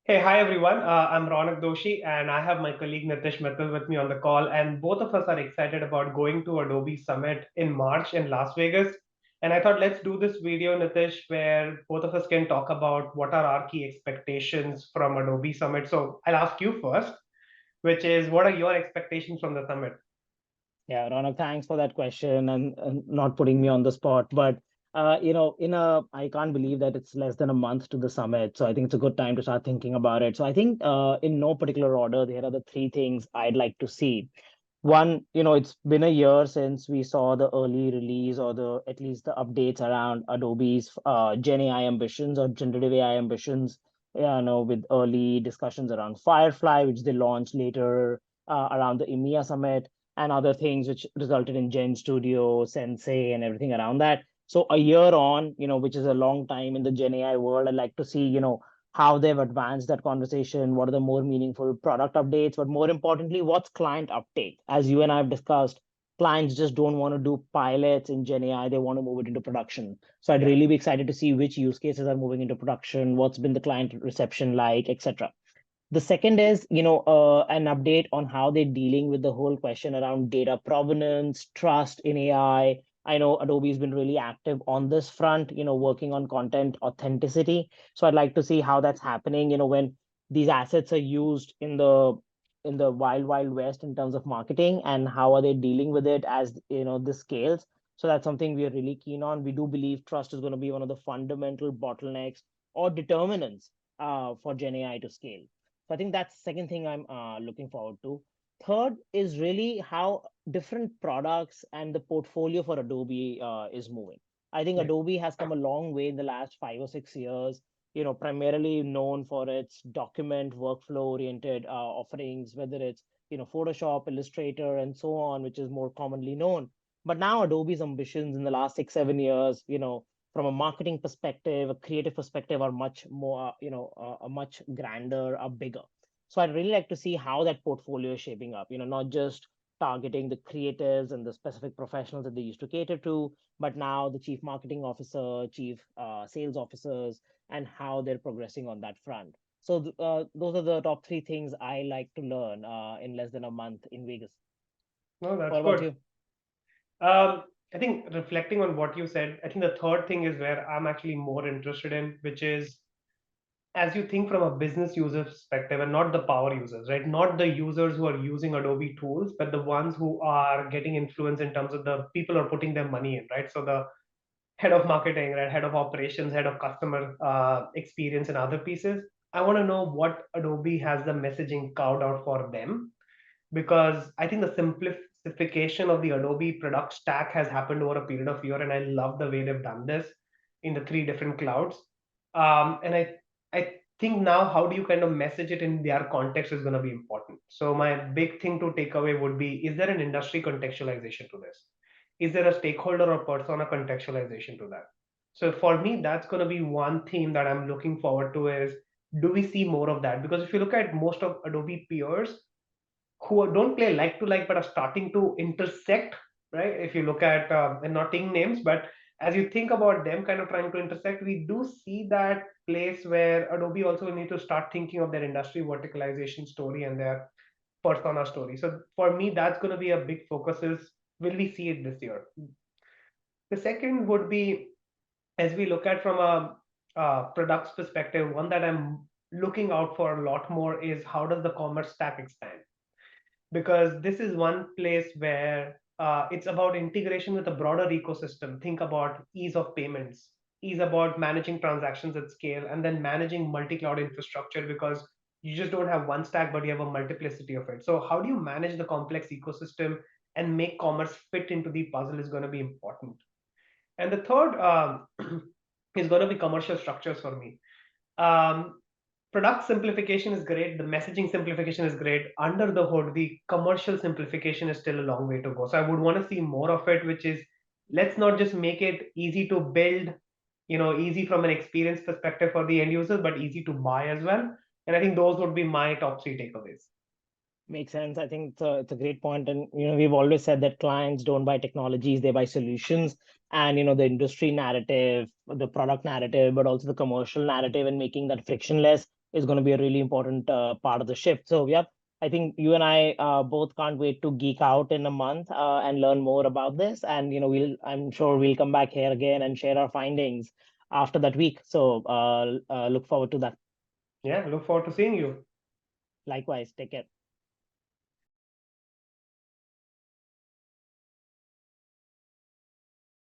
Hey, hi everyone. I'm Ronak Doshi, and I have my colleague Nitish Mittal with me on the call. And both of us are excited about going to Adobe Summit in March in Las Vegas. And I thought let's do this video, Nitish, where both of us can talk about what are our key expectations from Adobe Summit. So I'll ask you first, which is what are your expectations from the summit? Yeah, Ronak, thanks for that question and not putting me on the spot. But I can't believe that it's less than a month to the summit. So I think it's a good time to start thinking about it. So I think in no particular order, there are the three things I'd like to see. One, it's been a year since we saw the early release or the at least the updates around Adobe's Gen AI ambitions or generative AI ambitions. With early discussions around Firefly, which they launched later around the EMEA summit, and other things which resulted in Gen Studio, Sensei, and everything around that. So a year on, which is a long time in the Gen AI world, I'd like to see, how they've advanced that conversation, what are the more meaningful product updates, but more importantly, what's client uptake? As you and I have discussed, clients just don't want to do pilots in Gen AI, they want to move it into production. So I'd Yeah. really be excited to see which use cases are moving into production, what's been the client reception like, etc. The second is, an update on how they're dealing with the whole question around data provenance, trust in AI. I know Adobe's been really active on this front, working on content authenticity. So I'd like to see how that's happening, when these assets are used in the wild west in terms of marketing, and how are they dealing with it as this scales. So that's something we are really keen on. We do believe trust is going to be one of the fundamental bottlenecks or determinants for Gen AI to scale. So I think that's the second thing I'm looking forward to. Third is really how different products and the portfolio for Adobe is moving. I think Yeah. Adobe has come a long way in the last 5 or 6 years, primarily known for its document workflow oriented offerings, whether it's, Photoshop, Illustrator, and so on, which is more commonly known. But now Adobe's ambitions in the last 6, 7 years, from a marketing perspective, a creative perspective, are much more, a much grander, a bigger. So I'd really like to see how that portfolio is shaping up, not just targeting the creatives and the specific professionals that they used to cater to, but now the chief marketing officer, chief sales officers, and how they're progressing on that front. So those are the top three things I like to learn in less than a month in Vegas. No, that's What about good. you? I think reflecting on what you said, I think the third thing is where I'm actually more interested in, which is as you think from a business user perspective and not the power users, right? Not the users who are using Adobe tools, but the ones who are getting influence in terms of the people who are putting their money in, right? So the head of marketing, right? Head of operations, head of customer experience, and other pieces. I want to know what Adobe has the messaging carved out for them because I think the simplification of the Adobe product stack has happened over a period of year, and I love the way they've done this in the three different clouds. And I think now how do you kind of message it in their context is going to be important. So my big thing to take away would be: is there an industry contextualization to this? Is there a stakeholder or persona contextualization to that? So for me, that's going to be one theme that I'm looking forward to is do we see more of that? Because if you look at most of Adobe peers, who don't play like to like but are starting to intersect, right? If you look at and not taking names, but as you think about them kind of trying to intersect, we do see that place where Adobe also need to start thinking of their industry verticalization story and their persona story. So for me, that's going to be a big focus is will we see it this year? The second would be as we look at from a products perspective, one that I'm looking out for a lot more is how does the commerce stack expand, because this is one place where it's about integration with a broader ecosystem. Think about ease of payments, ease about managing transactions at scale, and then managing multi-cloud infrastructure because you just don't have one stack, but you have a multiplicity of it. So how do you manage the complex ecosystem and make commerce fit into the puzzle is going to be important. And the third is going to be commercial structures for me. Um, Product simplification is great, the messaging simplification is great. Under the hood, the commercial simplification is still a long way to go. So I would want to see more of it, which is let's not just make it easy to build, easy from an experience perspective for the end users, but easy to buy as well. And I think those would be my top three takeaways. Makes sense. I think it's a great point. And, we've always said that clients don't buy technologies, they buy solutions. And, the industry narrative, the product narrative, but also the commercial narrative and making that frictionless is going to be a really important part of the shift. So yeah, I think you and I both can't wait to geek out in a month and learn more about this. And I'm sure we'll come back here again and share our findings after that week. So look forward to that. Yeah, look forward to seeing you. Likewise, take care.